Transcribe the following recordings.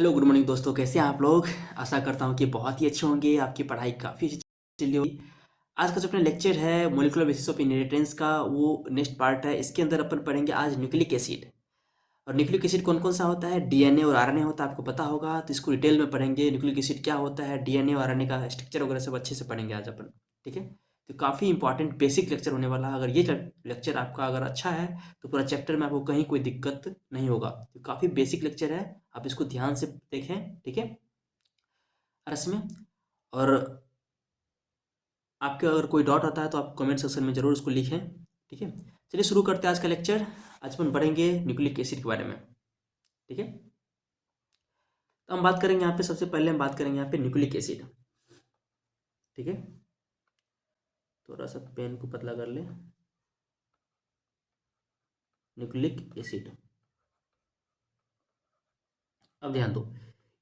Hello good morning दोस्तों, कैसे हैं आप लोग। आशा करता हूँ कि बहुत ही अच्छे होंगे, आपकी पढ़ाई काफ़ी अच्छी चल रही होगी। आज का जो अपना लेक्चर है मोलिकुलर बेसिस ऑफ इनहेरिटेंस का, वो नेक्स्ट पार्ट है। इसके अंदर अपन पढ़ेंगे आज न्यूक्लिक एसिड। और न्यूक्लिक एसिड कौन कौन सा होता है, डीएनए और आरएनए होता है, आपको पता होगा। तो इसको डिटेल में पढ़ेंगे, न्यूक्लिक एसिड क्या होता है, डीएनए और आरएनए का स्ट्रक्चर वगैरह सब अच्छे से पढ़ेंगे आज अपन। ठीक है। तो काफ़ी इंपॉर्टेंट बेसिक लेक्चर होने वाला है। अगर ये लेक्चर आपका अगर अच्छा है तो पूरा चैप्टर में आपको कहीं कोई दिक्कत नहीं होगा। तो काफ़ी बेसिक लेक्चर है, आप इसको ध्यान से देखें। ठीक है। और इसमें और आपके अगर कोई डाउट आता है तो आप कमेंट सेक्शन में ज़रूर उसको लिखें। ठीक है। चलिए शुरू करते हैं आज का लेक्चर। आज अपन पढ़ेंगे न्यूक्लिक एसिड के बारे में। ठीक है। तो हम बात करेंगे यहाँ पे, सबसे पहले हम बात करेंगे यहाँ पे न्यूक्लिक एसिड। ठीक है। थोड़ा सा पेन को पतला कर ले। न्यूक्लिक एसिड, अब ध्यान दो।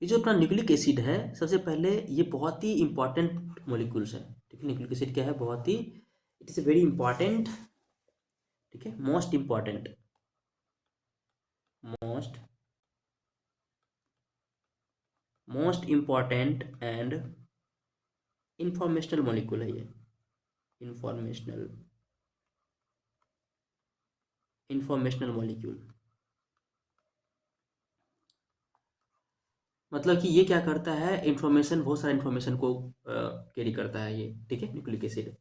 ये जो अपना न्यूक्लिक एसिड है, सबसे पहले ये बहुत ही इंपॉर्टेंट मॉलिक्यूल्स है। ठीक है। न्यूक्लिक एसिड क्या है, बहुत ही, इट इज़ वेरी इंपॉर्टेंट। ठीक है। Most important, most most important and informational molecule है ये। इंफॉर्मेशनल इंफॉर्मेशनल मॉलिक्यूल, मतलब कि ये क्या करता है, इंफॉर्मेशन, बहुत सारा इंफॉर्मेशन को कैरी करता है ये। ठीक है। Nucleic acid.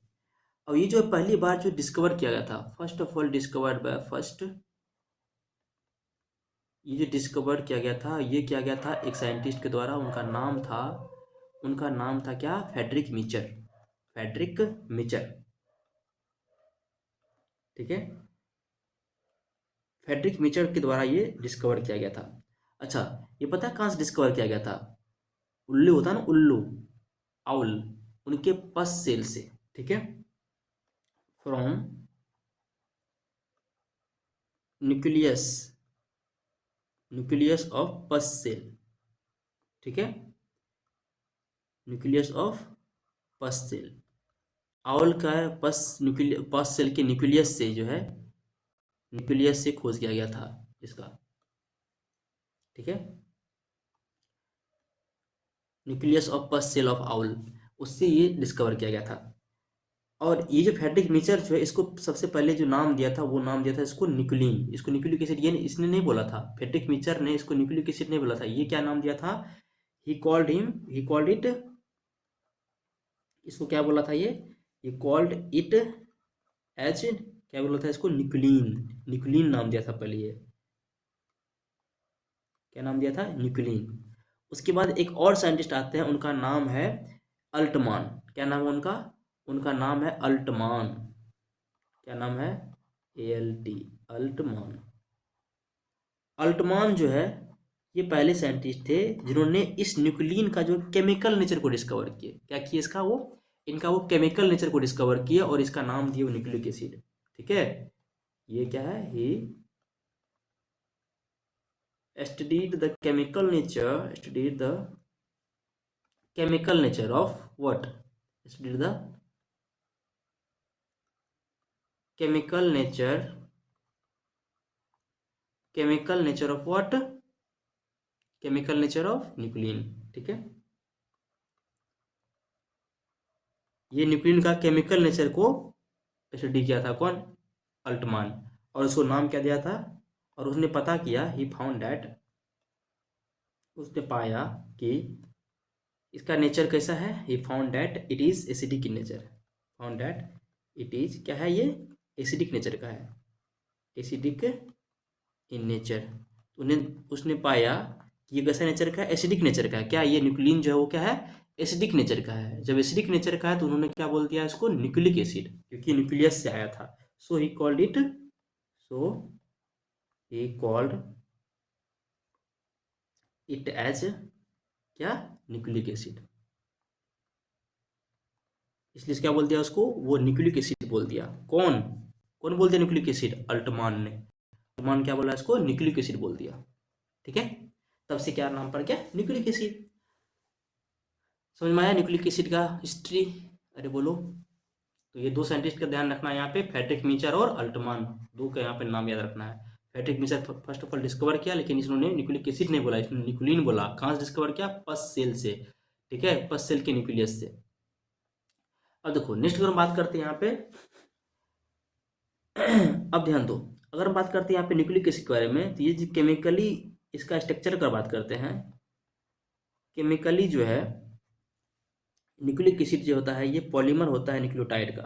और ये जो पहली बार जो डिस्कवर किया गया था, first of all discovered by first, ये जो डिस्कवर किया गया था, ये किया गया था एक साइंटिस्ट के द्वारा। उनका नाम था क्या, फेडरिक मीचर। फेडरिक मीचर। ठीक है। फेडरिक मीचर के द्वारा ये डिस्कवर किया गया था। अच्छा, ये पता है कहाँ से डिस्कवर किया गया था। उल्लू होता है ना, उल्लू, आउल, उनके पस सेल से। ठीक है। From nucleus, nucleus of pus cell. ठीक है। Nucleus of pus cell, owl का पस, पस सेल के न्यूक्लियस से जो है, न्यूक्लियस से खोज किया गया था इसका। ठीक है। Nucleus of pus cell of owl, उससे ये डिस्कवर किया गया था। और ये जो फेडरिक मीचर जो है, इसको सबसे पहले जो नाम दिया था, वो नाम दिया था इसको न्यूक्लिन। इसको न्यूक्लिक एसिड ये इसने नहीं बोला था, फेडरिक मीचर ने इसको न्यूक्लिक एसिड नहीं बोला था। ये क्या नाम दिया था, ही कॉल्ड इट, इसको क्या बोला था ये कॉल्ड इट एज, क्या बोला था इसको, न्यूक्लिन। न्यूक्लिन नाम दिया था पहले ये, क्या नाम दिया था, न्यूक्लिन। उसके बाद एक और साइंटिस्ट आते हैं, उनका नाम है अल्टमान। क्या नाम है उनका, उनका नाम है अल्टमान। क्या नाम है, ALT, अल्टमान। अल्टमान जो है, ये पहले साइंटिस्ट थे जिन्होंने इस न्यूक्लिन का जो केमिकल नेचर को डिस्कवर किया। क्या किया इसका, वो इनका वो केमिकल नेचर को डिस्कवर किया और इसका नाम दिया न्यूक्लिक एसिड। ठीक है। ये क्या है, ही studied the chemical nature, studied the chemical nature of what, studied the chemical nature, chemical nature of what, chemical nature of nuclein. ठीक है। ये न्यूक्लिन का केमिकल नेचर को स्टडी किया था कौन, अल्टमान। और उसको नाम क्या दिया था, और उसने पता किया, ही फाउंड दैट, उसने पाया कि इसका नेचर कैसा है, he found that it is acidic in nature. Found that it is क्या है, ये एसिडिक नेचर का है, एसिडिक इन नेचर। उन्हें उसने पाया कि ये कैसा नेचर का है, एसिडिक नेचर का है। क्या ये न्यूक्लिन जो है वो क्या है, एसिडिक नेचर का है। जब एसिडिक नेचर का है तो उन्होंने क्या बोल दिया इसको, न्यूक्लिक एसिड, क्योंकि न्यूक्लियस से आया था। So he called it, so he called it as क्या, न्यूक्लिक एसिड। इसलिए क्या बोल दिया उसको, वो न्यूक्लिक एसिड बोल दिया। कौन कौन बोल दिया न्यूक्लिक एसिड, अल्टमान ने। अल्टमान क्या बोला इसको, न्यूक्लिक एसिड बोल दिया। ठीक है। तब से क्या नाम पड़ गया, न्यूक्लिक एसिड। समझ में आया न्यूक्लिक एसिड का हिस्ट्री। अरे बोलो। तो ये दो साइंटिस्ट का ध्यान रखना है यहाँ पे, फेडरिक मीचर और अल्टमान, दो का यहाँ पे नाम याद रखना है। फैटिक mixture first of all discover किया, लेकिन इन्होंने न्यूक्लिक एसिड नहीं बोला, इसने न्यूक्लिन बोला। कहाँ से डिस्कवर किया? पस सेल से, ठीक है, पस सेल के न्यूक्लियस से। अब देखो नेक्स्ट अगर हम बात करते हैं यहाँ पे अब ध्यान दो, अगर हम बात करते हैं यहाँ पे न्यूक्लिक एसिड के बारे में, तो ये जो केमिकली इसका स्ट्रक्चर का बात करते हैं, केमिकली जो है न्यूक्लिक एसिड जो होता है ये पॉलीमर होता है न्यूक्लियोटाइड का।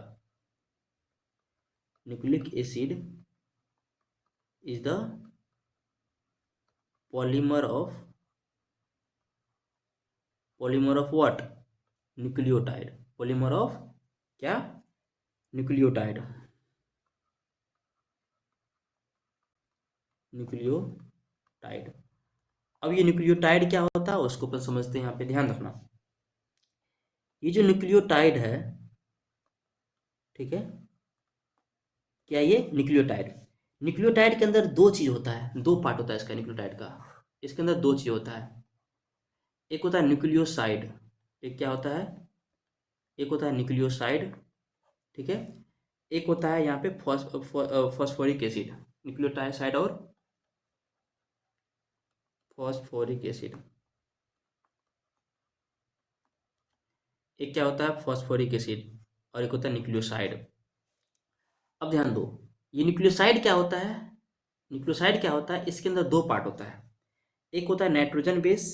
Nucleic acid is the polymer of what? Nucleotide. Polymer of क्या? न्यूक्लियोटाइड। न्यूक्लियोटाइड। अब ये न्यूक्लियोटाइड क्या होता है उसको अपन समझते हैं, यहाँ पे ध्यान रखना। ये जो न्यूक्लियोटाइड है, ठीक है, क्या ये न्यूक्लियोटाइड? न्यूक्लियोटाइड के अंदर दो चीज होता है, दो पार्ट होता है इसका न्यूक्लियोटाइड का। इसके अंदर दो चीज होता है, एक होता है न्यूक्लियोसाइड, एक क्या होता है? एक होता है न्यूक्लियोसाइड, ठीक है, एक होता है यहाँ पे फॉस्फोरिक एसिड। न्यूक्लियोटाइड और फॉस्फोरिक एसिड, एक क्या होता है? फॉस्फोरिक एसिड, और एक होता है न्यूक्लियोसाइड। अब ध्यान दो, ये न्यूक्लियोसाइड क्या होता है? न्यूक्लियोसाइड क्या होता है? इसके अंदर दो पार्ट होता है, एक होता है nitrogen base,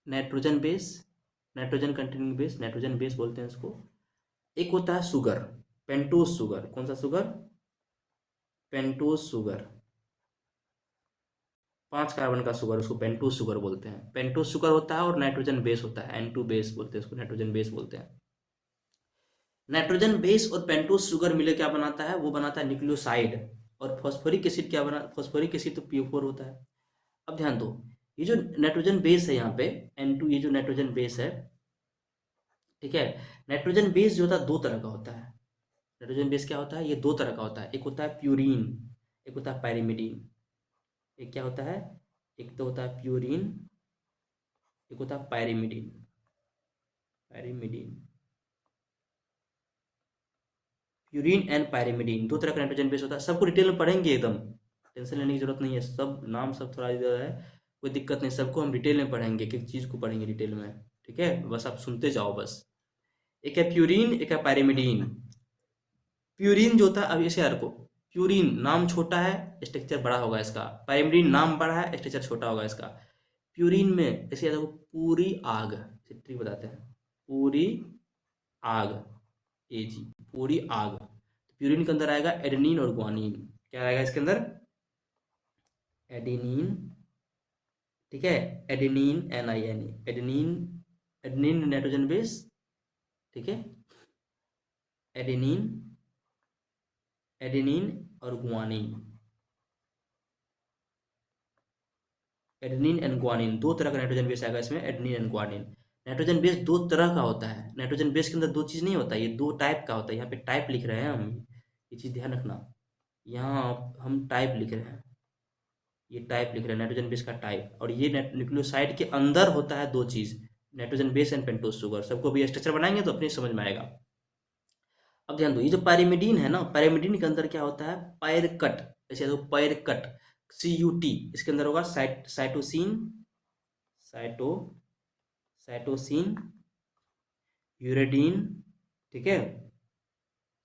nitrogen base, nitrogen containing base, nitrogen base बोलते हैं इसको। एक होता है शुगर, पेंटोज शुगर। कौन सा शुगर? पेंटोज शुगर, 5 कार्बन का शुगर, उसको पेंटोज शुगर बोलते हैं। पेंटोज शुगर होता है और नाइट्रोजन बेस होता है, N2 बेस बोलते हैं उसको, नाइट्रोजन बेस बोलते हैं। नाइट्रोजन बेस और पेंटोज शुगर मिले क्या बनाता है? वो बनाता है न्यूक्लियोसाइड। और फॉस्फोरिक एसिड क्या बना? फॉस्फोरिक एसिड तो PO4 होता है। अब ध्यान दो, ये जो नाइट्रोजन बेस है यहाँ पे N2, ये जो नाइट्रोजन बेस है, ठीक है, नाइट्रोजन बेस जो होता है दो तरह का होता है। नाइट्रोजन बेस क्या होता है? ये दो तरह का होता है, एक होता है प्यूरीन, एक होता है पायरिमिडीन। एक क्या होता है? एक तो होता है प्यूरीन, एक होता है pyrimidine. Pyrimidine, purine and pyrimidine, दो तरह का नाइट्रोजन बेस होता है। सबको डिटेल में पढ़ेंगे, एकदम टेंशन लेने की जरूरत नहीं है, सब नाम सब थोड़ा इधर है, कोई दिक्कत नहीं, सबको हम डिटेल में पढ़ेंगे, एक एक चीज़ को पढ़ेंगे डिटेल में, ठीक है, बस आप सुनते जाओ बस। एक है प्यूरीन, एक है पायरिमिडीन। प्यूरीन जो होता है, अब इसे यार को, प्यूरीन नाम छोटा है, स्ट्रक्चर बड़ा होगा इसका। पायरिमिडीन नाम बड़ा है, स्ट्रक्चर छोटा होगा इसका। प्यूरीन में ऐसे याद रखो, पूरी आग, ट्रिक बताते हैं, पूरी आग, AG, पूरी आग। प्यूरिन के अंदर आएगा एडेनिन और ग्वानिन। क्या आएगा इसके अंदर? एडेनिन, ठीक है, adenine, NIN, adenine, adenine nitrogen base, ठीक है, एडेनिन, एडेनिन और ग्वानिन। एडेनिन एंड ग्वानिन, दो तरह का नाइट्रोजन बेस आएगा इसमें, adenine and guanine. Nitrogen base दो तरह का होता है, नाइट्रोजन बेस के अंदर दो चीज नहीं होता, ये दो टाइप का होता है। यहाँ पे टाइप लिख रहे हैं हम, ये चीज ध्यान रखना, यहाँ हम टाइप लिख रहे हैं, ये टाइप लिख रहे हैं नाइट्रोजन बेस का टाइप। और ये न्यूक्लियोसाइड के अंदर होता है दो चीज, nitrogen base and pentose sugar. सबको भी स्ट्रक्चर बनाएंगे तो अपनी समझ में आएगा। अब ध्यान दो, ये जो पायरिमिडीन है ना, पायरिमिडीन के अंदर क्या होता है? पायरकट, ऐसे तो पायरकट, CUT, इसके अंदर होगा साइटोसिन, साइटो साइटोसिन, यूरेडिन, ठीक है,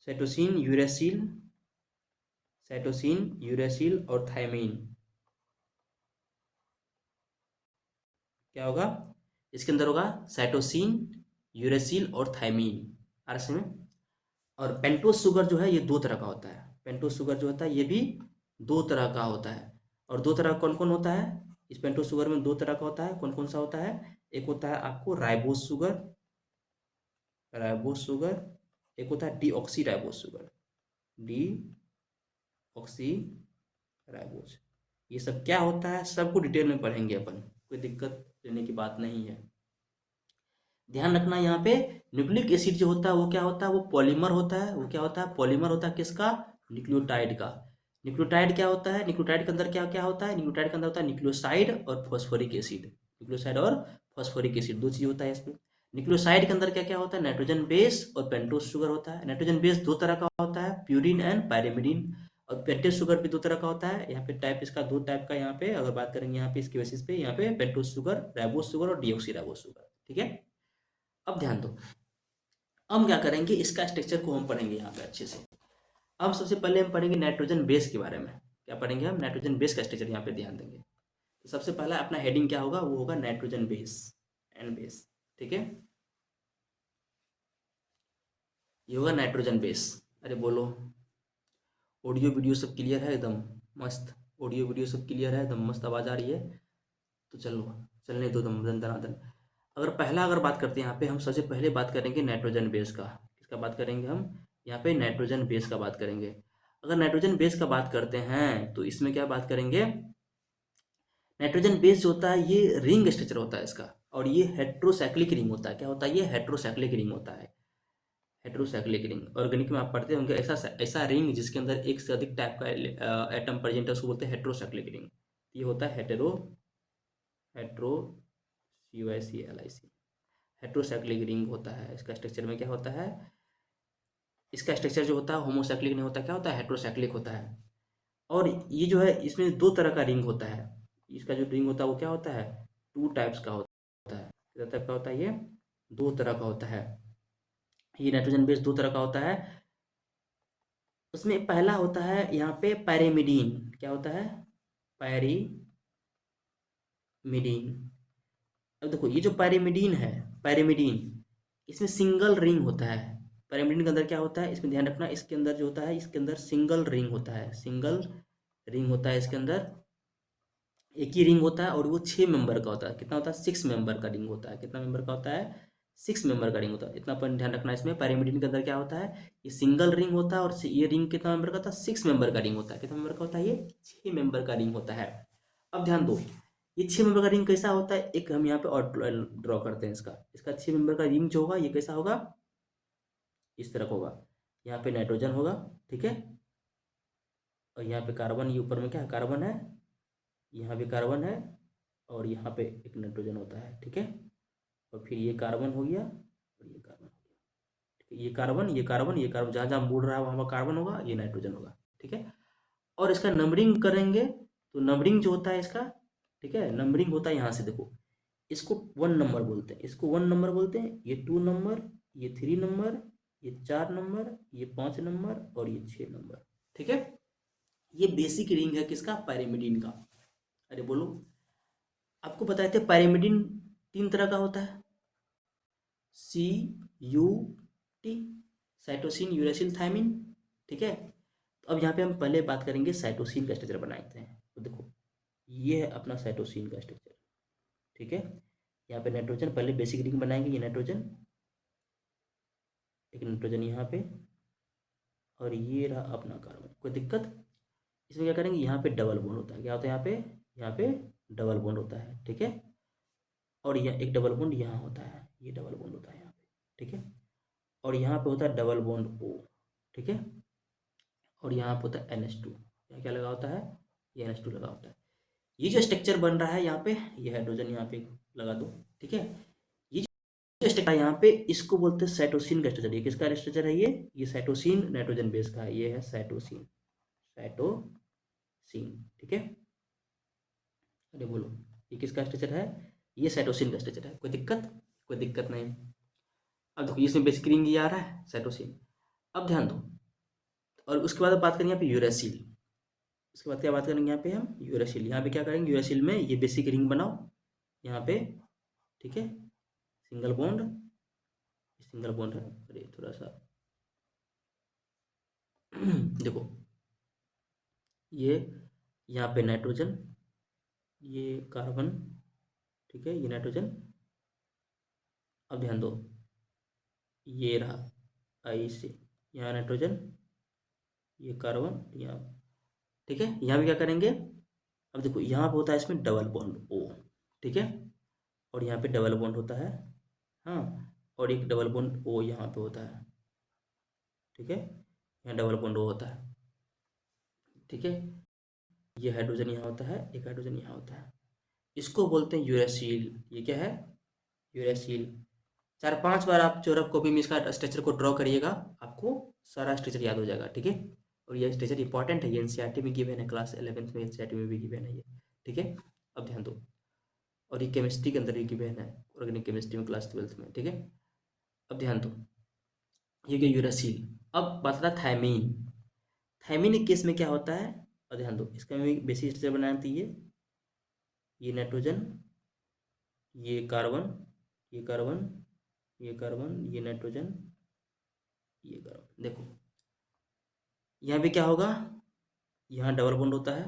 साइटोसिन, यूरेसिल, साइटोसिन, यूरेसिल और थायमीन। क्या होगा इसके अंदर? होगा साइटोसिन, यूरेसिल और थायमीन, आरस में। और पेंटोज शुगर जो है ये दो तरह का होता है, पेंटोज शुगर जो होता है ये भी दो तरह का होता है। और दो तरह कौन कौन होता है? इस पेंटोज शुगर में दो तरह का होता है, कौन कौन सा होता है? एक होता है आपको राइबोज शुगर, राइबोज शुगर, एक होता है deoxy ribose sugar, deoxy ribose. ये सब क्या होता है सबको डिटेल में पढ़ेंगे अपन, कोई दिक्कत लेने की बात नहीं है। ध्यान रखना यहाँ पे, न्यूक्लिक एसिड जो होता है वो क्या होता है? वो पॉलीमर होता है। वो क्या होता है? पॉलीमर होता है, किसका? न्यूक्लियोटाइड का। न्यूक्लियोटाइड क्या होता है? न्यूक्लियोटाइड के अंदर क्या क्या होता है? न्यूक्लियोटाइड के अंदर होता है न्यूक्लियोसाइड और फॉस्फोरिक एसिड। न्यूक्लियोसाइड और फॉस्फोरिक एसिड दो चीज होता है इसमें। न्यूक्लियोसाइड के अंदर क्या क्या होता है? नाइट्रोजन बेस और पेंटोज शुगर होता है। नाइट्रोजन बेस दो तरह का होता है, प्यूरिन एंड पायरिमिडीन। और पेंटोस शुगर भी दो तरह का होता है, यहाँ पे टाइप इसका दो टाइप का, यहाँ पे अगर बात करेंगे यहाँ पे इसके बेसिस पे, यहाँ पे पेंटोस शुगर, राइबोस शुगर और डीऑक्सी राइबोस शुगर। ठीक है, अब ध्यान दो, हम क्या करेंगे, इसका स्ट्रक्चर को हम पढ़ेंगे यहाँ पे अच्छे से। अब सबसे पहले हम पढ़ेंगे नाइट्रोजन बेस के बारे में। क्या पढ़ेंगे हम, नाइट्रोजन बेस का स्ट्रक्चर यहाँ पे ध्यान देंगे। तो सबसे पहला अपना हेडिंग क्या होगा, वो होगा नाइट्रोजन बेस एंड बेस। ठीक है, ये होगा नाइट्रोजन बेस। अरे बोलो, ऑडियो वीडियो सब क्लियर है एकदम मस्त, ऑडियो वीडियो सब क्लियर है एकदम मस्त, आवाज़ आ रही है तो चलो चलने दो दम दनादन। अगर बात करते हैं यहाँ पे, हम सबसे पहले बात करेंगे नाइट्रोजन बेस का। किसका बात करेंगे हम, यहाँ पे नाइट्रोजन बेस का बात करेंगे। अगर नाइट्रोजन बेस का बात करते हैं तो इसमें क्या बात करेंगे, नाइट्रोजन बेस जो होता है ये रिंग स्ट्रक्चर होता है इसका, और ये हेट्रोसाइक्लिक रिंग होता है। क्या होता है, ये हेट्रोसाइक्लिक रिंग होता है। हेट्रोसाइक्लिक रिंग ऑर्गेनिक में आप पढ़ते होंगे, ऐसा ऐसा रिंग जिसके अंदर एक से अधिक टाइप का एटम प्रेजेंट है उसको बोलते हैं हेट्रोसाइक्लिक रिंग। ये होता है हेट्रो CYCLIC, हेट्रोसाइक्लिक रिंग होता है। इसका स्ट्रक्चर में क्या होता है, इसका स्ट्रक्चर जो होता है होमोसाइक्लिक नहीं होता, क्या होता है, हेट्रोसाइक्लिक होता है। और ये जो है इसमें दो तरह का रिंग होता है। इसका जो रिंग होता है वो क्या होता है, टू टाइप्स का होता है। कितना टाइप का होता है, ये दो तरह का होता है। ये नाइट्रोजन बेस दो तरह का होता है। उसमें पहला होता है यहाँ पे पैरिमिडीन। क्या होता है, पैरिमिडीन। अब देखो ये जो पैरिमिडीन है, पैरिमिडीन, इसमें सिंगल रिंग होता है। पैरिमिडीन के अंदर क्या होता है, इसमें ध्यान रखना, इसके अंदर जो होता है, इसके अंदर सिंगल रिंग होता है, सिंगल रिंग होता है इसके अंदर। एक ही रिंग होता है और वो 6 मेंबर का होता है। कितना होता है, 6 मेंबर का रिंग होता है। कितना मेंबर का होता है, 6 मेंबर का रिंग होता है। इतना पॉइंट ध्यान रखना इसमें। पैरिमिडीन के अंदर क्या होता है, ये सिंगल रिंग होता है, और ये रिंग कितना मेंबर का होता है, 6 मेंबर का रिंग होता है। कितना मेंबर का होता है, ये 6 मेंबर का रिंग होता है। अब ध्यान दो, ये 6 मेंबर का रिंग कैसा होता है, एक हम यहाँ पे और ड्रॉ करते हैं इसका। इसका 6 मेंबर का रिंग जो होगा ये कैसा होगा, इस तरह का होगा। यहाँ पे नाइट्रोजन होगा, ठीक है, और यहाँ पे कार्बन, ये ऊपर में क्या कार्बन है, यहाँ भी कार्बन है, और यहाँ पे एक नाइट्रोजन होता है। ठीक है, और फिर ये कार्बन हो गया और ये कार्बन हो गया। ठीक है, ये कार्बन ये कार्बन ये कार्बन, जहाँ जहाँ मुड़ रहा है वहाँ पर कार्बन होगा, ये नाइट्रोजन होगा। ठीक है, और इसका नंबरिंग करेंगे तो नंबरिंग जो होता है इसका, ठीक है, नंबरिंग होता है यहाँ से देखो, इसको 1 नंबर बोलते हैं, इसको 1 नंबर बोलते हैं, ये 2 नंबर, ये 3 नंबर, ये 4 नंबर, ये 5 नंबर और ये 6 नंबर। ठीक है, ये बेसिक रिंग है किसका, पैरिमिडीन का। अरे बोलो, आपको बताए थे पैरिमिडीन 3 तरह का होता है, CUT, साइटोसिन, यूरेसिल, थायमिन। ठीक है, तो अब यहाँ पे हम पहले बात करेंगे साइटोसिन का स्ट्रक्चर बनाते हैं। तो देखो ये है अपना साइटोसिन का स्ट्रक्चर। ठीक है, यहाँ पे नाइट्रोजन, पहले बेसिक रिंग बनाएंगे, ये नाइट्रोजन, एक नाइट्रोजन यहाँ पे, और ये रहा अपना कार्बन। कोई दिक्कत, इसमें क्या करेंगे, यहाँ पे डबल बॉन्ड होता है। क्या होता है यहाँ पे डबल बॉन्ड होता है। ठीक है, और यह एक डबल बॉन्ड यहाँ होता है, ये डबल बॉन्ड होता है यहाँ पे। ठीक है, और यहाँ पे होता है डबल बॉन्ड O। ठीक है, और यहाँ पे होता है NH2। यहाँ क्या लगा होता है, ये NH2 लगा होता है। ये जो स्ट्रक्चर बन रहा है यहाँ पे, ये हाइड्रोजन यहाँ पे लगा दो। ठीक है, ये जो स्ट्रक्चर है यहाँ पे, इसको बोलते हैं साइटोसिन का स्ट्रक्चर। ये किसका स्ट्रक्चर है, ये साइटोसिन नाइट्रोजन बेस का है, ये है साइटोसिन, साइटोसिन। ठीक है, अरे बोलो, ये किसका स्ट्रक्चर है, ये साइटोसिन का स्ट्रक्चर है। कोई दिक्कत, कोई दिक्कत नहीं। अब देखो इसमें बेसिक रिंग ये आ रहा है साइटोसिन। अब ध्यान दो, और उसके बाद बात करेंगे यहाँ पे यूरेसिल। उसके बाद क्या बात करेंगे यहाँ पे हम, यूरेसिल। यहाँ पे क्या करेंगे, यूरेसिल में ये बेसिक रिंग बनाओ यहाँ पे। ठीक है, सिंगल बॉन्ड, सिंगल बॉन्ड है, अरे थोड़ा सा देखो, ये यहाँ पे नाइट्रोजन, ये कार्बन, ठीक है, ये नाइट्रोजन। अब ध्यान दो, ये रहा ऐसे, यहाँ नाइट्रोजन, ये कार्बन, यहाँ। ठीक है, यहाँ भी क्या करेंगे, अब देखो यहाँ पे होता है इसमें डबल बॉन्ड O। ठीक है, और यहाँ पे डबल बॉन्ड होता है, हाँ, और एक डबल बॉन्ड O यहाँ पे होता है। ठीक है, यहाँ डबल बॉन्ड O होता है। ठीक है, ये हाइड्रोजन यहाँ होता है, एक हाइड्रोजन यहाँ होता है, इसको बोलते हैं यूरेसिल। ये क्या है, यूरेसिल। 4-5 बार आप जो रफ कॉपी में इसका स्ट्रक्चर को ड्रॉ करिएगा, आपको सारा स्ट्रक्चर याद हो जाएगा। ठीक है, और ये स्ट्रक्चर इंपॉर्टेंट है, ये एनसीईआरटी में गिवन है, क्लास 11th में एनसीईआरटी में भी गिवन है ये, ठीक है। अब ध्यान दो, और ये केमिस्ट्री के अंदर भी गिवन है, ऑर्गेनिक केमिस्ट्री में क्लास 12th में, ठीक है। अब ध्यान दो, ये क्या यूरासिल। अब बात रहा थायमीन। थायमीन के केस में क्या होता है, और ध्यान दो, इसका मैं बेसिक स्ट्रक्चर बनाया थी, ये नाइट्रोजन, ये कार्बन, ये कार्बन, ये कार्बन, ये नाइट्रोजन, ये कार्बन। देखो यहाँ पे क्या होगा, यहाँ डबल बॉन्ड होता है,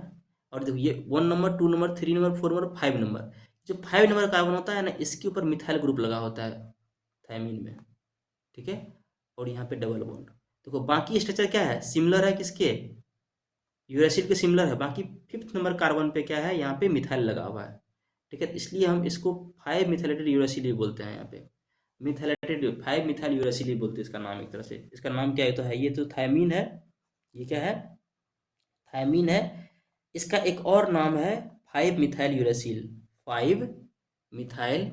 और देखो ये 1 number, 2 number, 3 number, 4 number, 5 number, जो 5 नंबर कार्बन होता है ना, इसके ऊपर मिथाइल ग्रुप लगा होता है थायमीन में, ठीक है। और यहाँ पे डबल बॉन्ड। देखो बाकी स्ट्रक्चर क्या है, सिमिलर है किसके, यूरासिल के सिमिलर है, बाकी 5th नंबर कार्बन पे क्या है, यहाँ पे मिथाइल लगा हुआ है, ठीक है। इसलिए हम इसको 5 मिथाइलेटेड यूरासिल ही बोलते हैं, यहाँ पे मिथाइलेटेड 5 मिथाइल यूरासिल ही बोलते हैं इसका नाम, एक तरह से इसका नाम क्या है, तो है ये तो थायमीन है, ये क्या है, थायमीन है। इसका एक और नाम है 5 methyl uracil, 5 methyl,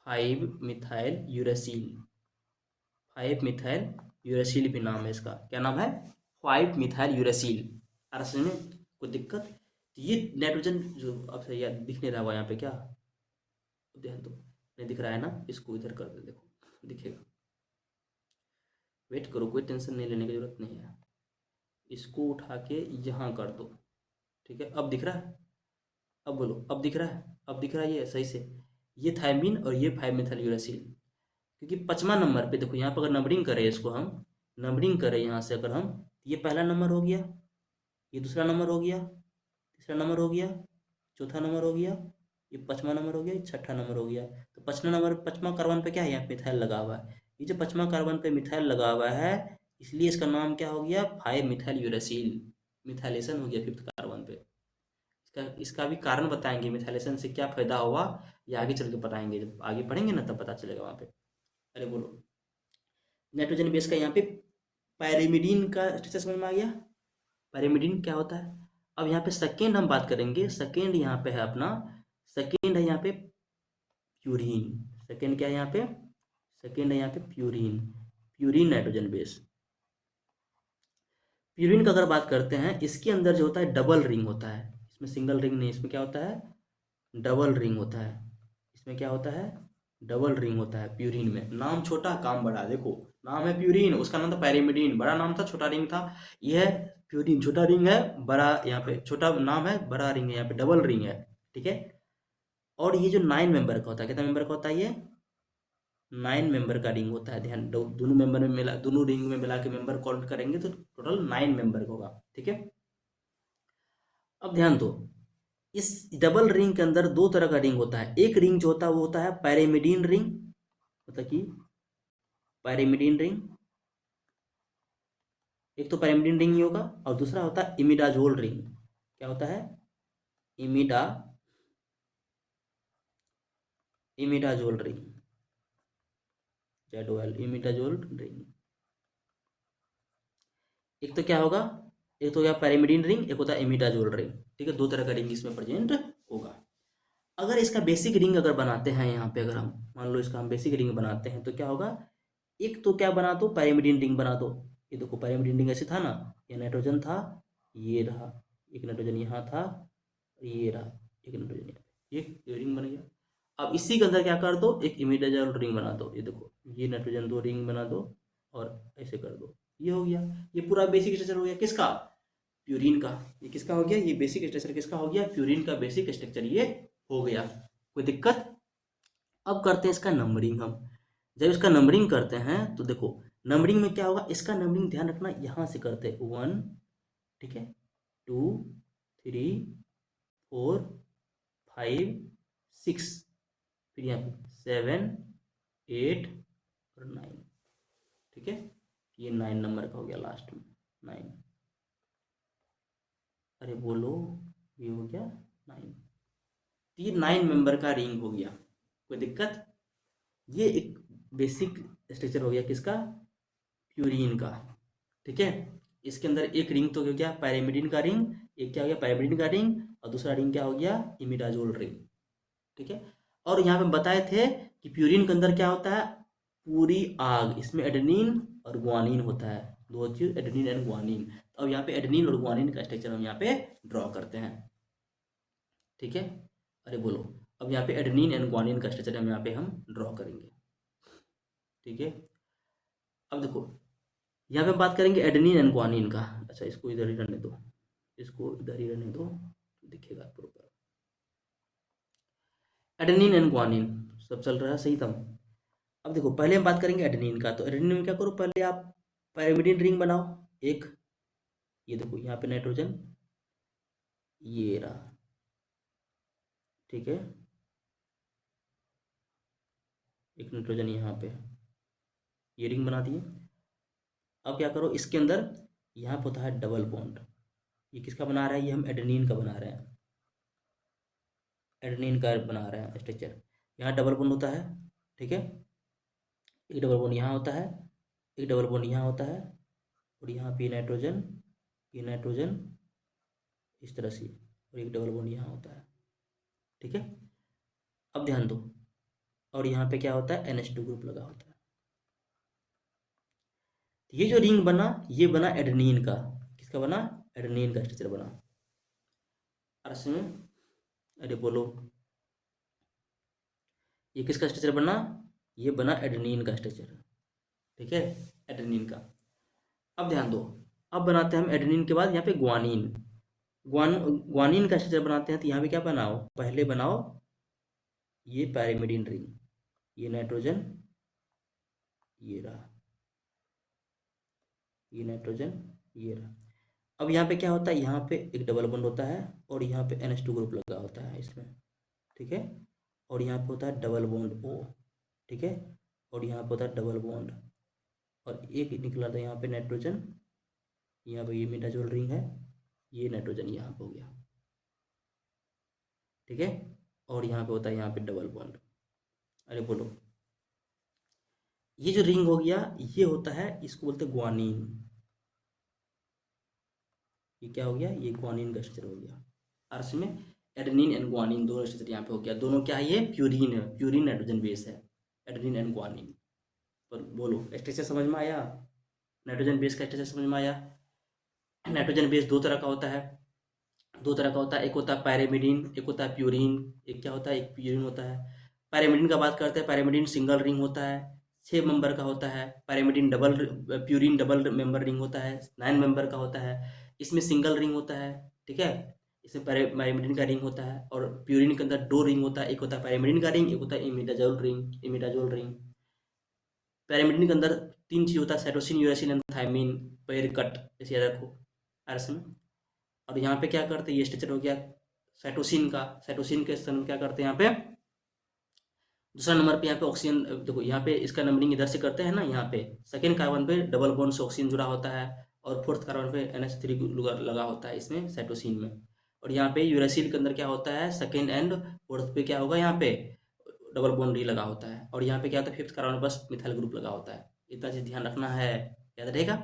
5 methyl uracil, 5 methyl uracil भी नाम है इसका, क्या नाम है, 5 मिथाइल यूरासिल। आ रहा समझ में, कोई दिक्कत। तो ये नाइट्रोजन जो अब सही याद दिख नहीं रहा हुआ यहाँ पे, क्या ध्यान दो, नहीं दिख रहा है ना, इसको इधर कर दे, देखो दिखेगा, वेट करो, कोई टेंशन नहीं लेने की जरूरत नहीं है, इसको उठा के यहाँ कर दो, ठीक है। अब दिख रहा है, अब बोलो, अब दिख रहा है, अब दिख रहा है ये सही से, ये थायमीन और ये 5 मिथाइल यूरासिल। क्योंकि 5वां नंबर पे देखो, यहाँ पर अगर नंबरिंग करें इसको, हम नंबरिंग करें यहाँ से अगर हम, ये पहला नंबर हो गया, ये दूसरा नंबर हो गया, तीसरा नंबर हो गया, चौथा नंबर हो गया, ये 5वां नंबर हो गया, ये 6ठा नंबर हो गया। तो 5वां नंबर, 5वां कार्बन पे क्या है, यहाँ मिथाइल लगा हुआ है, ये जो 5वां कार्बन पे मिथाइल लगा हुआ है, इसलिए इसका नाम क्या हो गया, 5 मिथाइल यूरासिल, मिथाइलेशन हो गया 5th कार्बन पे। इसका इसका भी कारण बताएंगे, मिथाइलेशन से क्या फायदा हुआ, ये आगे चल के बताएंगे, जब आगे पढ़ेंगे ना तब पता चलेगा वहाँ पे। अरे बोलो, नाइट्रोजन बेस का यहाँ पे पैरिमिडीन का स्ट्रक्चर समझ में आ गया, पैरिमिडीन क्या होता है। अब यहाँ पे सेकेंड हम बात करेंगे, सेकेंड यहाँ पे है अपना, सेकेंड है यहाँ पे प्यूरीन, सेकेंड क्या है यहाँ पे, सेकेंड है यहाँ पे purine, purine nitrogen base. Purine का अगर बात करते हैं, इसके अंदर जो होता है डबल रिंग होता है, इसमें सिंगल रिंग नहीं, इसमें क्या होता है, डबल रिंग होता है, इसमें क्या होता है, डबल रिंग होता है प्यूरीन में। नाम छोटा काम बड़ा, देखो नाम है प्यूरीन, उसका नाम था पैरिमिडीन, बड़ा नाम था, छोटा रिंग था, यह है प्यूरीन, छोटा रिंग है, बड़ा यहाँ पे छोटा नाम है, बड़ा रिंग है, यहाँ पे डबल रिंग है, ठीक है। और ये जो 9 मेंबर का होता है, कितना मेंबर का होता है ये, 9 मेंबर का रिंग होता है। ध्यान दो, दोनों मेंबर में मिला, दोनों रिंग में मिला के मेंबर काउंट करेंगे तो टोटल 9 मेंबर का होगा, ठीक है। अब ध्यान दो, इस डबल रिंग के अंदर दो तरह का रिंग होता है, एक रिंग जो होता है वो होता है पैरिमिडीन रिंग, मतलब कि पैरिमिडीन रिंग, एक तो पैरिमिडीन रिंग ही होगा, और दूसरा होता है इमिडाजोल रिंग। क्या होता है, इमिडा इमिडाजोल रिंग, जेडोएल, इमिडाजोल रिंग। एक तो क्या होगा, एक तो क्या पैरिमिडीन रिंग, एक होता है इमिडाजोल रिंग, ठीक है। दो तरह का रिंग इसमें प्रेजेंट होगा। अगर इसका बेसिक रिंग अगर बनाते हैं यहाँ पे, अगर हम मान लो इसका हम बेसिक रिंग बनाते हैं, तो क्या होगा, एक तो क्या बना दो, पैरिमिडीन रिंग बना दो। ये देखो पैरिमिडीन रिंग ऐसे था ना, ये नाइट्रोजन था, ये रहा, एक नाइट्रोजन यहाँ था, ये रहा, एक नाइट्रोजन यहाँ पे, ये रिंग बन गया। अब इसी के अंदर क्या कर दो, एक इमिडाजोल रिंग बना दो, ये देखो ये नाइट्रोजन दो रिंग बना दो, और ऐसे कर दो, ये हो गया। ये पूरा बेसिक स्ट्रक्चर हो गया किसका, प्यूरिन का। ये किसका हो गया, ये बेसिक स्ट्रक्चर किसका हो गया, प्यूरिन का बेसिक स्ट्रक्चर ये हो गया। कोई दिक्कत। अब करते हैं इसका नंबरिंग हम। जब इसका नंबरिंग करते हैं तो देखो, नंबरिंग में क्या होगा, इसका नंबरिंग ध्यान रखना, यहाँ से करते हैं 1, ठीक है, 2, 3, 4, 5, 6, फिर यहाँ पे 7, 8 और 9, ठीक है। ये 9 नंबर का हो गया लास्ट में, 9। अरे बोलो, ये हो गया 9, ये 9 मेंबर का रिंग हो गया। कोई दिक्कत। ये एक बेसिक स्ट्रक्चर हो गया किसका, प्यूरीन का, ठीक है। इसके अंदर एक रिंग तो हो गया पैरिमिडीन का रिंग, एक क्या हो गया पैरिमिडीन का रिंग, और दूसरा रिंग क्या हो गया, इमिडाजोल रिंग, ठीक है। और यहाँ पे बताए थे कि प्यूरीन के अंदर क्या होता है, पूरी आग, इसमें एडेनिन और ग्वानिन होता है, दो चीज एडेनिन एंड ग्वानिन। तो अब यहाँ पे एडेनिन और ग्वानिन का स्ट्रक्चर हम यहाँ पे ड्रॉ करते हैं, ठीक है। अरे बोलो, अब यहाँ पे एडेनिन एंड ग्वानिन का स्ट्रक्चर हम यहाँ पे हम ड्रॉ करेंगे, ठीक है। अब देखो यहाँ पे बात करेंगे एडेनिन एंड ग्वानिन का। अच्छा इसको इधर ही रहने दो, इसको इधर ही रहने दो, दिखेगा प्रॉपर। एडेनिन एंड ग्वानिन सब चल रहा है सही था। अब देखो पहले हम बात करेंगे एडेनिन का। तो एडेनिन में क्या करो, पहले आप पैरिमिडिन रिंग बनाओ एक। ये देखो यहाँ पे नाइट्रोजन ये रहा, ठीक है। एक नाइट्रोजन यहाँ पे ये रिंग बना दिए। अब क्या करो, इसके अंदर यहाँ पे होता है डबल बॉन्ड। ये किसका बना रहा है, ये हम एडेनिन का बना रहे हैं, एडेनिन का बना रहे हैं स्ट्रक्चर। यहाँ डबल बॉन्ड होता है, ठीक है। एक डबल बॉन्ड यहाँ होता है, एक डबल बॉन्ड यहाँ होता है, और यहाँ पे नाइट्रोजन, ये नाइट्रोजन इस तरह से, और एक डबल बॉन्ड यहाँ होता है, ठीक है। अब ध्यान दो, और यहाँ पे क्या होता है, NH2 ग्रुप लगा होता है। ये जो रिंग बना, ये बना एडेनिन का। किसका बना, एडेनिन का स्ट्रक्चर बना। अर्स में अरे बोलो, ये किसका स्ट्रक्चर बना, ये बना एडेनिन का स्ट्रक्चर, ठीक है, एडेनिन का। अब ध्यान दो, अब बनाते हैं हम एडेनिन के बाद यहाँ पे ग्वानिन। ग्वानिन का स्ट्रक्चर बनाते हैं। तो यहाँ पे क्या बनाओ, पहले बनाओ ये पैरिमिडिन रिंग, ये नाइट्रोजन ये रहा, ये नाइट्रोजन ये रहा। अब यहाँ पे क्या होता है, यहाँ पे एक डबल बॉन्ड होता है, और यहाँ पे NH2 ग्रुप लगा होता है इसमें, ठीक है। और यहाँ पे होता है डबल बॉन्ड O, ठीक है। और यहाँ पे होता है डबल बॉन्ड, और एक निकला था यहाँ पे नाइट्रोजन, यहाँ पे ये मिडाजोल रिंग है, ये नाइट्रोजन यहाँ पे हो गया, ठीक है। और यहाँ पे होता है यहाँ पे डबल बॉन्ड। अरे बोलो, ये जो रिंग हो गया ये होता है, इसको बोलते हैं ग्वानिन। ये क्या हो गया, ये ग्वानिन का स्ट्रक्चर हो गया। अर्स में एडेनिन एंड ग्वानिन दोनों स्ट्रक्चर यहाँ पे हो गया। दोनों क्या है, ये प्यूरिन है, प्यूरिन नाइट्रोजन बेस है, एडेनिन एंड ग्वानिन। पर बोलो स्ट्रक्चर समझ में आया, नाइट्रोजन बेस का स्ट्रक्चर समझ में आया। नाइट्रोजन बेस दो तरह का होता है, दो तरह का होता है, एक होता है पैरिमिडिन, एक होता है प्यूरिन। एक क्या होता है, एक प्यूरिन होता है। पैरिमिडिन का बात करते हैं, पैरिमिडिन सिंगल रिंग होता है, 6 मेंबर का होता है। Pyrimidine double, purine double member ring होता है, 9 मेंबर का होता है। इसमें सिंगल रिंग होता है, ठीक है। इसमें पैरिमिडिन का रिंग होता है, और प्यूरिन के अंदर 2 रिंग होता है, एक होता है पैरिमिडिन का रिंग, एक होता है इमिडाजोल रिंग, इमिडाजोल रिंग। पैरिमिडिन के अंदर 3 चीज होता है, साइटोसिन, यूरेसिल एंड थायमिन, पैर कट, ऐसे याद रखो आरएस में। और यहाँ पे क्या करते हैं, ये स्ट्रक्चर हो गया साइटोसिन का। साइटोसिन के स्थान क्या करते हैं यहाँ पे, दूसरा नंबर पे यहाँ पे ऑक्सीजन। देखो यहाँ पे इसका नंबरिंग इधर से करते हैं ना, यहाँ पे सेकेंड कार्बन पे डबल बॉन्ड से ऑक्सीजन जुड़ा होता है, और फोर्थ कार्बन पे NH3 लगा होता है इसमें साइटोसिन में। और यहाँ पे यूरेसिल के अंदर क्या होता है, सेकेंड एंड फोर्थ पे क्या होगा, यहाँ पे डबल बॉन्ड ही लगा होता है। और यहाँ पे क्या होता है, फिफ्थ कार्बन बस मिथाइल ग्रुप लगा होता है। इतना चीज ध्यान रखना है, याद रहेगा,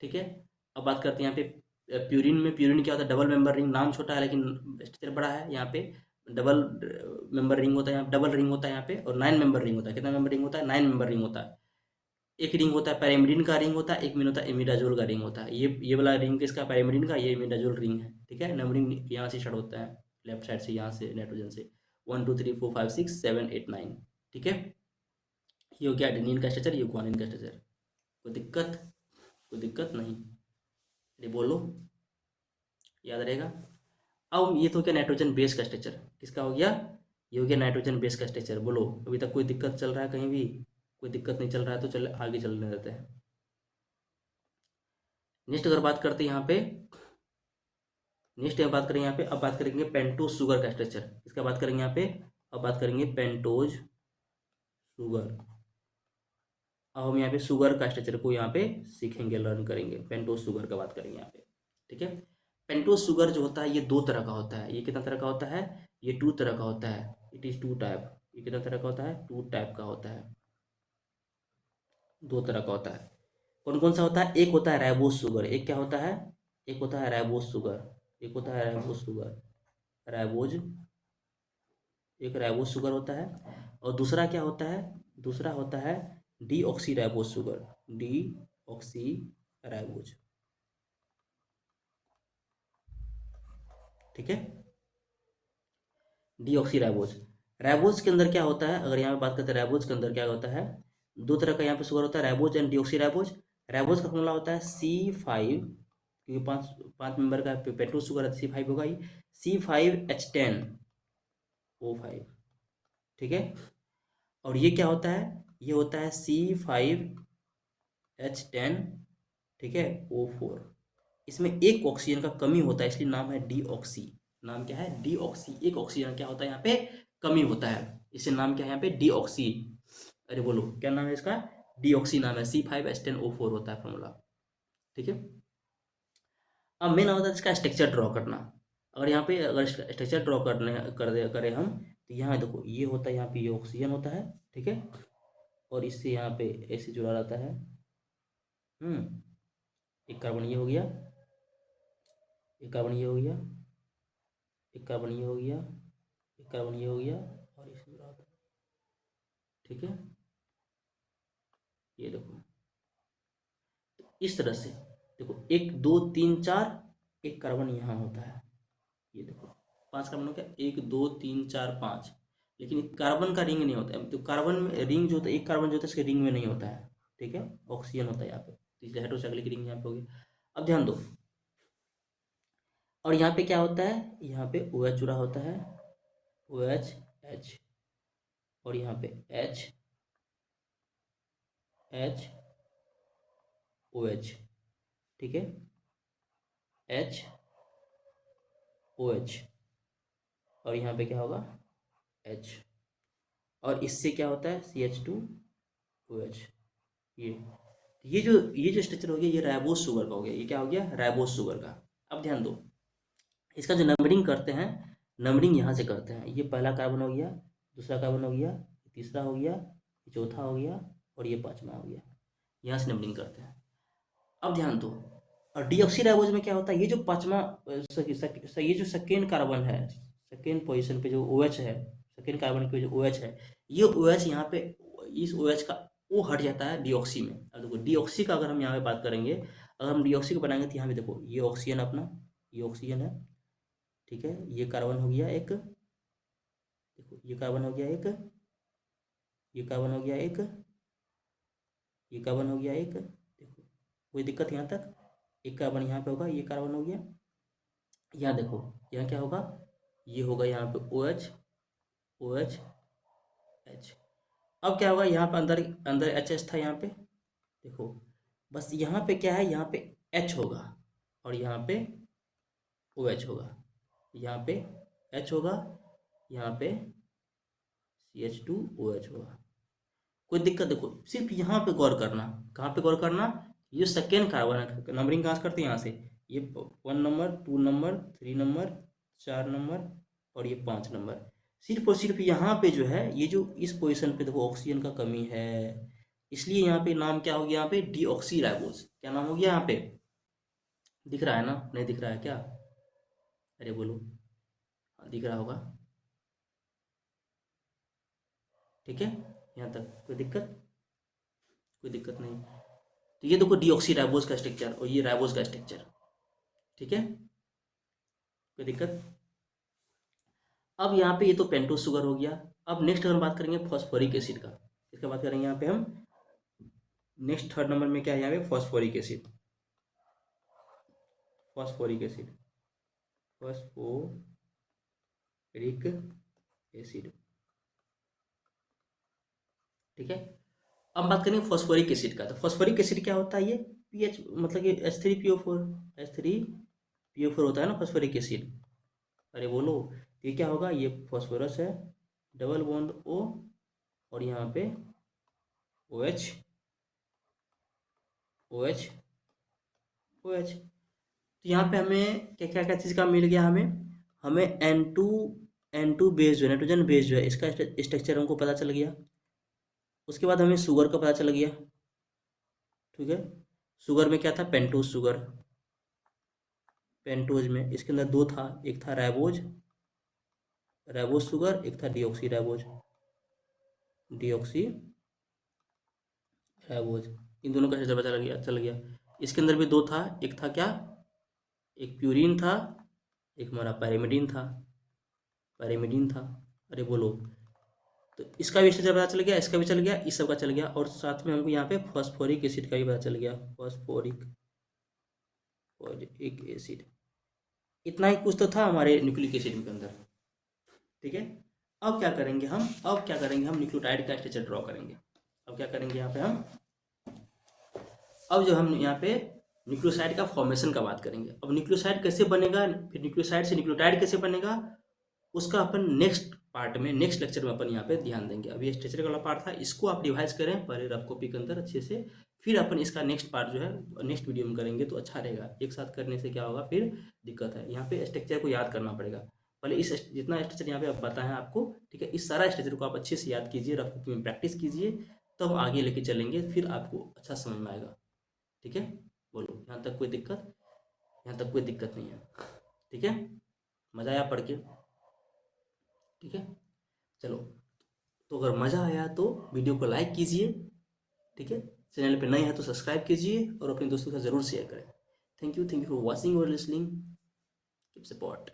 ठीक है। अब बात करते हैं यहाँ पे प्यूरिन में। प्यूरिन क्या होता है, डबल मेंबर रिंग, नाम छोटा है लेकिन स्ट्रक्चर बड़ा है। यहाँ पे डबल मेंबर रिंग होता है, यहाँ डबल रिंग होता है यहाँ पे, और 9 मेंबर रिंग होता है। कितना मेंबर रिंग होता है, 9 मेंबर रिंग होता है। एक रिंग होता है पैरिमिडिन का रिंग होता है, एक में होता है इमिडाजोल का रिंग होता है। ये वाला रिंग किसका, पैरिमिडिन का, ये इमिडाजोल रिंग है, ठीक है। नंबरिंग यहाँ से स्टार्ट होता है, लेफ्ट साइड से, यहाँ से नाइट्रोजन से 1 2 3 4 5 6 7 8 9, ठीक है। ये हो गया एडेनिन का स्ट्रक्चर, ये ग्वानिन का स्ट्रक्चर। कोई दिक्कत, कोई दिक्कत नहीं, ये बोलो, याद रहेगा। अब ये तो हो गया नाइट्रोजन बेस का स्ट्रक्चर। किसका हो गया, ये हो गया नाइट्रोजन बेस का स्ट्रक्चर। बोलो अभी तक कोई दिक्कत चल रहा है कहीं भी, कोई दिक्कत नहीं चल रहा है तो चल आगे चलने देते हैं। नेक्स्ट अगर बात करते हैं यहाँ पे, नेक्स्ट बात करेंगे यहाँ पे, अब बात करेंगे पेंटोज शुगर का स्ट्रक्चर। इसका बात करेंगे यहाँ पे, अब बात करेंगे पेंटोज शुगर। अब हम यहाँ पे शुगर का स्ट्रक्चर को यहाँ पे सीखेंगे, लर्न करेंगे। पेंटोज शुगर का बात करेंगे यहाँ पे, ठीक है। पेंटोज शुगर जो होता है ये 2 तरह का होता है। ये कितना तरह का होता है, ये 2 तरह का होता है। It is 2 type. ये कितना तरह का होता है, 2 टाइप का होता है, 2 तरह का होता है। कौन कौन सा होता है, एक होता है राइबोज शुगर। एक क्या होता है, एक होता है राइबोज शुगर, एक होता है राइबोज शुगर, राइबोज, एक राइबोज शुगर होता है। और दूसरा क्या होता है, दूसरा होता है deoxy ribose sugar, D oxy ribose. ठीक है, डीऑक्सी राइबोज। राइबोज के अंदर क्या होता है, अगर यहाँ पे बात करते हैं राइबोज के अंदर क्या होता है, दो तरह का यहाँ पे शुगर होता है, ribose and deoxy ribose. Ribose का फॉर्मूला होता है C5, क्योंकि पांच पांच मेंबर का पेंटोज शुगर है, C5 होगा ही, C5H10O5। ठीक है, और ये क्या होता है, ये होता है C5H10, ठीक है, O4। इसमें एक ऑक्सीजन का कमी होता है, इसलिए नाम है डीऑक्सी। नाम क्या है, डीऑक्सी। एक ऑक्सीजन क्या होता है यहाँ पे, कमी होता है, इसे नाम क्या है यहाँ पे, डीऑक्सी। अरे बोलो क्या नाम है इसका, डीऑक्सी नाम है, C5H10O4 होता है फॉर्मूला। ठीक है, अब मेन होता है इसका स्ट्रक्चर ड्रॉ करना। अगर यहाँ पे अगर स्ट्रक्चर ड्रॉ करने करें हम, तो यहाँ देखो ये होता है, यहाँ पे ये ऑक्सीजन होता है, ठीक है, और इससे यहाँ पे ऐसे जुड़ा रहता है। एक कार्बन ये हो गया, एक कार्बन ये हो गया, एक कार्बन ये हो गया, एक कार्बन ये हो गया, और इससे जुड़ा होता है। ठीक है, ये देखो इस तरह से, देखो 1 2 3 4, एक कार्बन यहाँ होता है, ये देखो 5 कार्बन हो गया, 1 2 3 4 5, लेकिन कार्बन का रिंग नहीं होता है, तो कार्बन में रिंग जो होता है, एक कार्बन जो होता है इसके रिंग में नहीं होता है। ठीक है, ऑक्सीजन होता है यहाँ पे, तो इसलिए हाइड्रोक्साइक्लिक रिंग यहाँ पे हो गया। अब ध्यान दो, और यहाँ पे क्या होता है, यहाँ पे OH जुड़ा होता है, OH H, और यहाँ पे H H OH, ठीक है, H OH, और यहाँ पे क्या होगा, H, और इससे क्या होता है CH2OH। ये जो स्ट्रक्चर हो गया, ये राइबोज शुगर का हो गया, ये क्या हो गया, राइबोज शुगर का। अब ध्यान दो, इसका जो नंबरिंग करते हैं, नंबरिंग यहाँ से करते हैं, ये पहला कार्बन हो गया, दूसरा कार्बन हो गया, तीसरा हो गया, चौथा हो गया, और ये पांचवा हो गया, यहाँ से नंबरिंग करते हैं। अब ध्यान दो, और डीऑक्सीराइबोज में क्या होता है, ये जो पांचवा ये जो सेकेंड कार्बन है, सेकेंड पोजीशन पे जो OH है, सेकेंड कार्बन पे जो OH है, ये OH यहाँ पे, इस OH का O हट जाता है डीऑक्सी में। अब देखो डीऑक्सी का अगर हम यहाँ पे बात करेंगे, अगर हम डीऑक्सी को बनाएंगे तो यहाँ पे देखो ये ऑक्सीजन अपना, ये ऑक्सीजन है, ठीक है, ये कार्बन हो गया एक, देखो ये कार्बन हो गया एक, ये कार्बन हो गया एक, ये कार्बन हो गया एक, देखो कोई दिक्कत यहाँ तक, एक कार्बन यहाँ पे होगा, ये कार्बन हो गया, यहाँ देखो यहाँ क्या होगा, ये होगा यहाँ पे OH OH H। अब क्या होगा, यहाँ पे अंदर अंदर HS था यहाँ पे, देखो बस यहाँ पे क्या है, यहाँ पे H होगा, और यहाँ पे OH होगा, यहाँ पे H होगा, यहाँ पे CH2OH होगा। कोई दिक्कत, देखो सिर्फ यहाँ पे गौर करना, कहाँ पे गौर करना, ये सेकेंड कार्बन है, नंबरिंग कहाँ से करते हैं, यहाँ से, ये 1 नंबर 2 नंबर 3 नंबर 4 नंबर, और ये 5 नंबर, सिर्फ और सिर्फ यहाँ पे जो है, ये जो इस पोजीशन पे देखो ऑक्सीजन का कमी है, इसलिए यहाँ पे नाम क्या हो गया, यहाँ पे डीऑक्सी राइबोज, क्या नाम हो गया यहाँ पे, दिख रहा है ना, नहीं दिख रहा है क्या, अरे बोलो, हाँ, दिख रहा होगा। ठीक है, यहाँ तक कोई दिक्कत, कोई दिक्कत नहीं। तो ये देखो डीऑक्सी राइबोज का स्ट्रक्चर, और ये राइबोज का स्ट्रक्चर। ठीक है, कोई दिक्कत। अब यहाँ पे ये तो पेंटोज शुगर हो गया। अब नेक्स्ट हम बात करेंगे फॉस्फोरिक एसिड का, इसका बात करेंगे यहाँ पे हम, नेक्स्ट थर्ड नंबर में क्या है यहाँ पे, phosphoric acid, phosphoric acid, phosphoric acid. ठीक है, अब बात करेंगे फॉस्फोरिक एसिड का। तो फॉस्फोरिक एसिड क्या होता है, ये पीएच मतलब कि H3PO4 होता है ना फॉस्फोरिक एसिड। अरे बोलो, ये क्या होगा, ये फॉस्फोरस है, डबल बॉन्ड O, और यहाँ पे OH OH OH। तो यहाँ पे हमें क्या क्या क्या चीज़ का मिल गया, हमें हमें N2 बेस जो है, नाइट्रोजन बेस जो है, इसका स्ट्रक्चर हमको पता चल गया। उसके बाद हमें शुगर का पता चल गया। ठीक है, शुगर में क्या था, पेंटोज शुगर, पेंटोज में इसके अंदर दो था, एक था राइबोज, राइबोज शुगर, एक था डीऑक्सी राइबोज, डीऑक्सी राइबोज। इन दोनों का स्ट्रक्चर पता चल गया। इसके अंदर भी दो था, एक था क्या, एक प्यूरिन था, एक हमारा पैरामिडीन था। अरे बोलो, तो इसका भी स्ट्रक्चर पता चल गया, इसका भी चल गया, इस सब का चल गया, और साथ में हमको यहाँ पे फॉस्फोरिक एसिड का भी पता चल गया, फॉस्फोरिक एसिड। इतना ही कुछ तो था हमारे न्यूक्लिक एसिड के अंदर। ठीक है, अब क्या करेंगे हम न्यूक्लियोटाइड का स्ट्रक्चर ड्रॉ करेंगे। अब क्या करेंगे यहाँ पे हम, अब जो हम यहाँ पे न्यूक्लियोसाइड का फॉर्मेशन का बात करेंगे। अब न्यूक्लियोसाइड कैसे बनेगा, फिर न्यूक्लियोसाइड से न्यूक्लियोटाइड कैसे बनेगा, उसका अपन नेक्स्ट पार्ट में, नेक्स्ट लेक्चर में अपन यहाँ पे ध्यान देंगे। अभी ये स्ट्रक्चर वाला पार्ट था, इसको आप रिवाइज करें पहले रफ कॉपी के अंदर अच्छे से, फिर अपन इसका नेक्स्ट पार्ट जो है नेक्स्ट वीडियो में करेंगे तो अच्छा रहेगा। एक साथ करने से क्या होगा, फिर दिक्कत है। यहाँ पे स्ट्रक्चर को याद करना पड़ेगा पहले, इस जितना स्ट्रक्चर यहाँ पे आप बताएं आपको, ठीक है, इस सारा स्ट्रक्चर को आप अच्छे से याद कीजिए, रफ कॉपी में प्रैक्टिस कीजिए, तब आगे लेके चलेंगे, फिर आपको अच्छा समझ में आएगा। ठीक है, बोलो यहाँ तक कोई दिक्कत, यहाँ तक कोई दिक्कत नहीं है। ठीक है, मज़ा आया पढ़ के, ठीक है, चलो। तो अगर मज़ा आया तो वीडियो को लाइक कीजिए, ठीक है, चैनल पे नए हैं तो सब्सक्राइब कीजिए और अपने दोस्तों के साथ ज़रूर शेयर करें। थैंक यू फॉर वॉचिंग और लिसनिंग, कीप सपोर्ट।